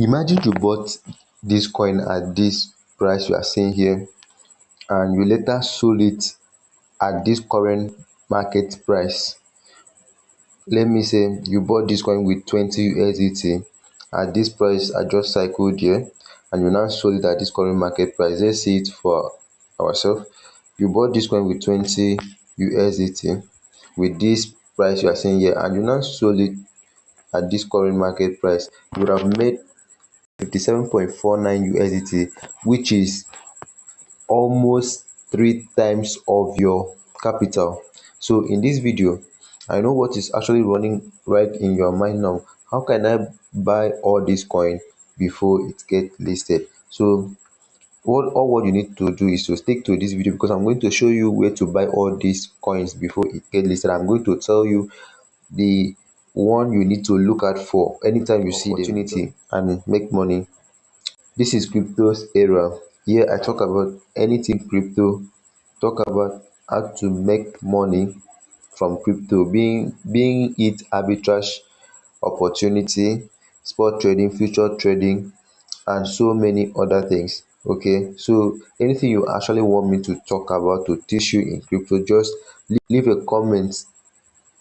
Imagine you bought this coin at this price you are seeing here, and you later sold it at this current market price. Let me say you bought this coin with 20 USDT at this price I just cycled here, and you now sold it at this current market price. Let's see it for ourselves. You bought this coin with 20 USDT with this price you are seeing here, and you now sold it at this current market price. You would have made 57.49 USDT, which is almost 3 times of your capital. So in this video, I know what is actually running right in your mind now. How can I buy all this coin before it get listed? So what you need to do is to stick to this video, because I'm going to show you where to buy all these coins before it get listed. I'm going to tell you the one you need to look out for anytime you see the opportunity and make money. This is crypto's era. Here I talk about anything crypto, talk about how to make money from crypto, being it arbitrage, opportunity, spot trading, future trading, and so many other things. Okay, so anything you actually want me to talk about, to teach you in crypto, just leave a comment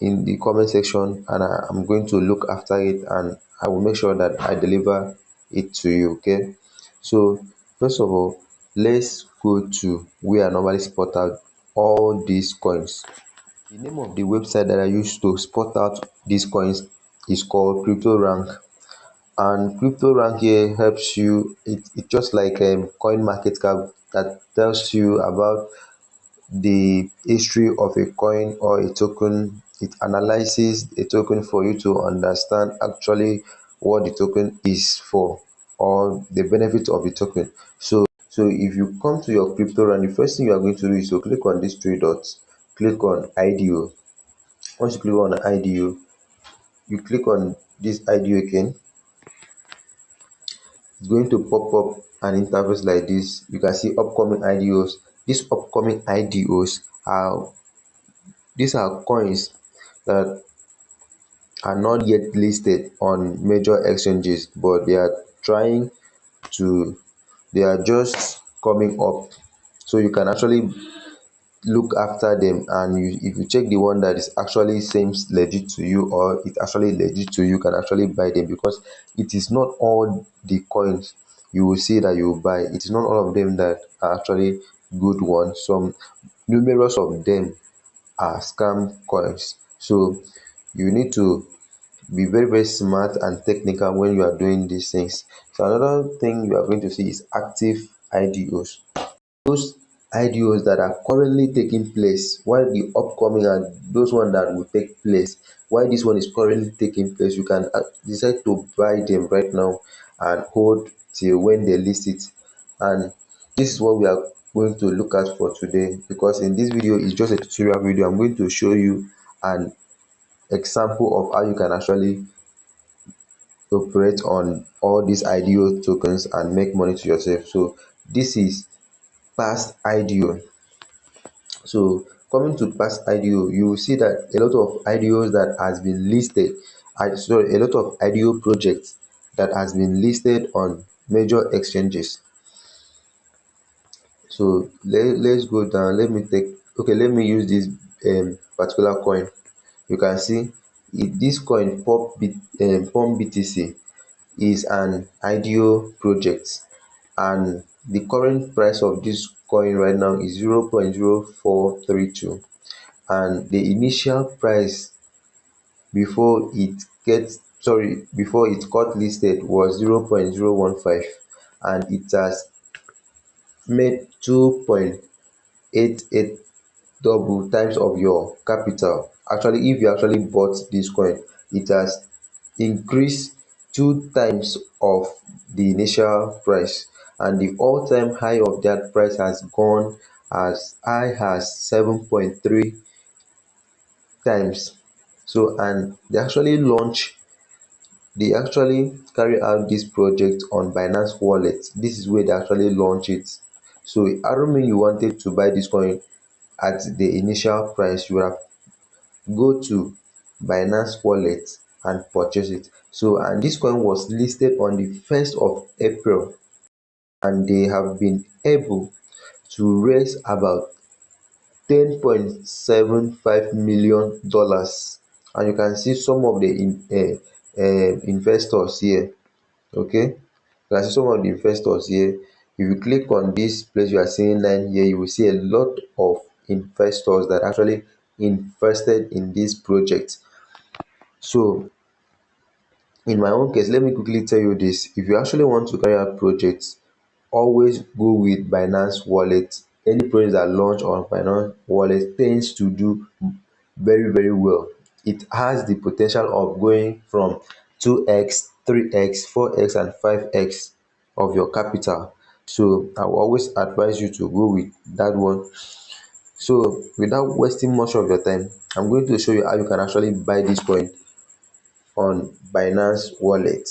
in the comment section, and I'm going to look after it, and I will make sure that I deliver it to you. Okay, so first of all, let's go to where I normally spot out all these coins. The name of the website that I use to spot out these coins is called CryptoRank, and CryptoRank here helps you. It's just like CoinMarketCap that tells you about the history of a coin or a token. It analyzes a token for you to understand actually what the token is for, or the benefit of the token. So if you come to your crypto run, the first thing you are going to do is to click on these three dots, click on IDO. Once you click on IDO, you click on this IDO again. It's going to pop up an interface like this. You can see upcoming IDOs. These upcoming IDOs are these are coins that are not yet listed on major exchanges, but trying to they are just coming up. So you can actually look after them, and if you check the one that is actually seems legit to you, or it actually legit to you, can actually buy them, because it is not all the coins you will see that you will buy. It is not all of them that are actually good ones. Some numerous of them are scam coins. So you need to be very, very smart and technical when you are doing these things. So another thing you are going to see is active IDOs. Those IDOs that are currently taking place, while the upcoming are those ones that will take place. While this one is currently taking place, you can decide to buy them right now and hold till when they list it. And this is what we are going to look at for today, because in this video is just a tutorial video. I'm going to show you an example of how you can actually operate on all these IDO tokens and make money to yourself. So this is past IDO. So coming to past IDO, you will see that a lot of IDOs that has been listed, a lot of IDO projects that has been listed on major exchanges. So let's go down. Let me use this particular coin. You can see this coin Pump BTC is an IDO project, and the current price of this coin right now is 0.0432, and the initial price before it got listed was 0.015, and it has made 2.88 double times of your capital. Actually, if you actually bought this coin, it has increased 2 times of the initial price, and the all-time high of that price has gone as high as 7.3 times. So, and they actually carry out this project on Binance wallet. This is where they actually launch it. So I don't mean you wanted to buy this coin at the initial price. You have go to Binance wallet and purchase it. So, and this coin was listed on the 1st of April, and they have been able to raise about $10.75 million, and you can see some of the investors here. Okay, you can see some of the investors here. If you click on this place you are seeing line here, you will see a lot of investors that actually invested in this project. So in my own case, let me quickly tell you this: if you actually want to carry out projects, always go with Binance wallet. Any project that launch on Binance wallet tends to do very well. It has the potential of going from 2x, 3x, 4x and 5x of your capital. So I will always advise you to go with that one. So without wasting much of your time, I'm going to show you how you can actually buy this coin on Binance wallet.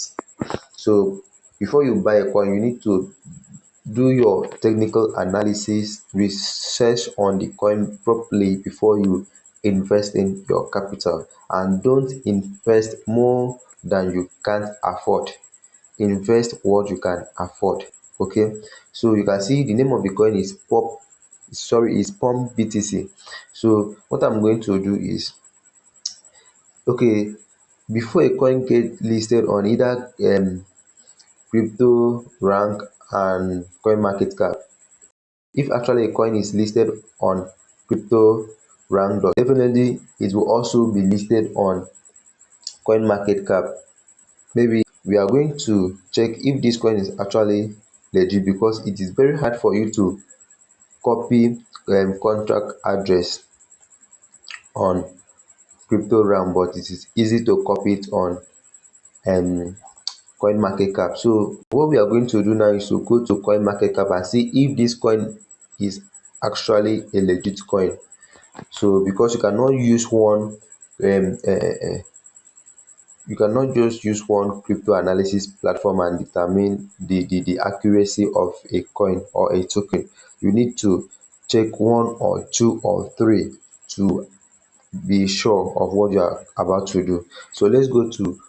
So before you buy a coin, you need to do your technical analysis, research on the coin properly before you invest in your capital, and don't invest more than you can't afford. Invest what you can afford. Okay, so you can see the name of the coin is pump BTC. So what I'm going to do is, okay, before a coin get listed on either CryptoRank and CoinMarketCap, if actually a coin is listed on CryptoRank, definitely it will also be listed on CoinMarketCap. Maybe we are going to check if this coin is actually legit, because it is very hard for you to copy contract address on CryptoRank, but it is easy to copy it on um CoinMarketCap. So what we are going to do now is to go to CoinMarketCap and see if this coin is actually a legit coin. So because you cannot just use one crypto analysis platform and determine the accuracy of a coin or a token. You need to check one or two or three to be sure of what you are about to do. So let's go to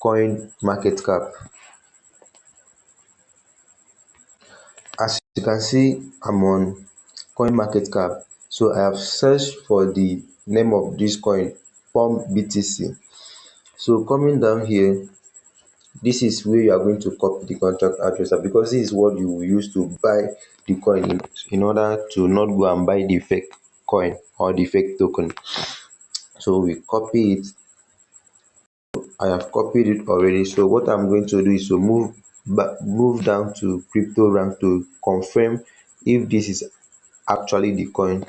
CoinMarketCap. As you can see, I'm on CoinMarketCap. So I have searched for the name of this coin, Pump BTC. So coming down here, this is where you are going to copy the contract address, because this is what you will use to buy the coin in order to not go and buy the fake coin or the fake token. So we copy it. I have copied it already. So what I'm going to do is to move down to CryptoRank to confirm if this is actually the coin.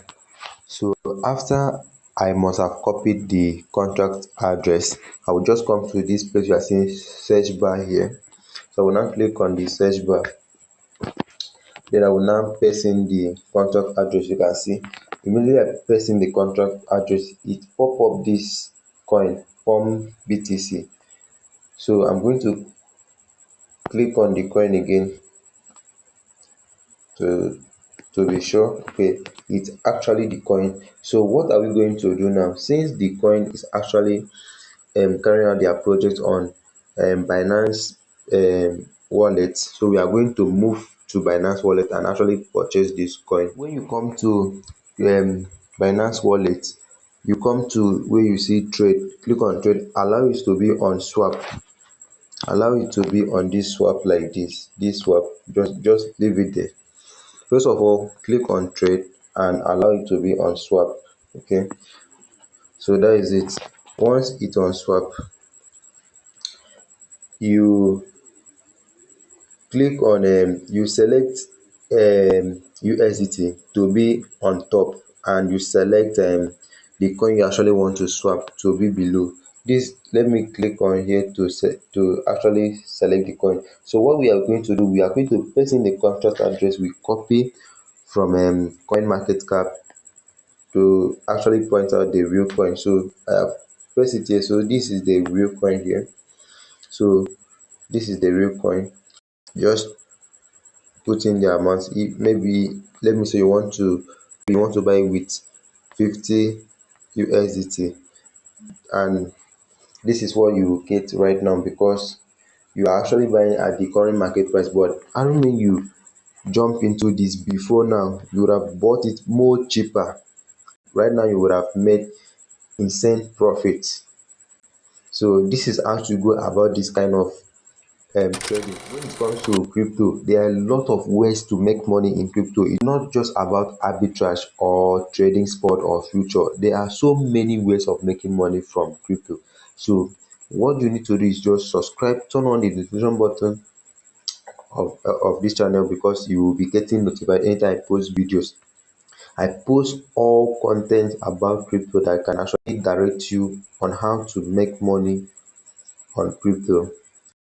So after I must have copied the contract address, I will just come to this place you are seeing search bar here. So I will now click on the search bar. Then I will now paste in the contract address. You can see immediately I paste in the contract address, it pop up this coin Pump BTC. So I'm going to click on the coin again to be sure. Okay, it's actually the coin. So what are we going to do now? Since the coin is actually carrying out their project on Binance wallet, so we are going to move to Binance wallet and actually purchase this coin. When you come to Binance wallet, you come to where you see trade, click on trade, allow it to be on swap, allow it to be on this swap like this swap, just leave it there. First of all, click on trade and allow it to be on swap. Okay, so that is it. Once it's on swap, you click on you select USDT to be on top, and you select the coin you actually want to swap to be below. This, let me click on here to actually select the coin. So what we are going to do, we are going to paste in the contract address we copy from CoinMarketCap to actually point out the real coin. So I have pressed it here. So this is the real coin here. So this is the real coin. Just put in the amount. If maybe, let me say you want to buy with 50 USDT, and this is what you get right now, because you are actually buying at the current market price. But I don't mean you jump into this before now, you would have bought it more cheaper. Right now you would have made insane profits. So this is how to go about this kind of trading. When it comes to crypto, there are a lot of ways to make money in crypto. It's not just about arbitrage or trading spot or future. There are so many ways of making money from crypto. So what you need to do is just subscribe, turn on the notification button of this channel, because you will be getting notified anytime I post videos. I post all content about crypto that can actually direct you on how to make money on crypto.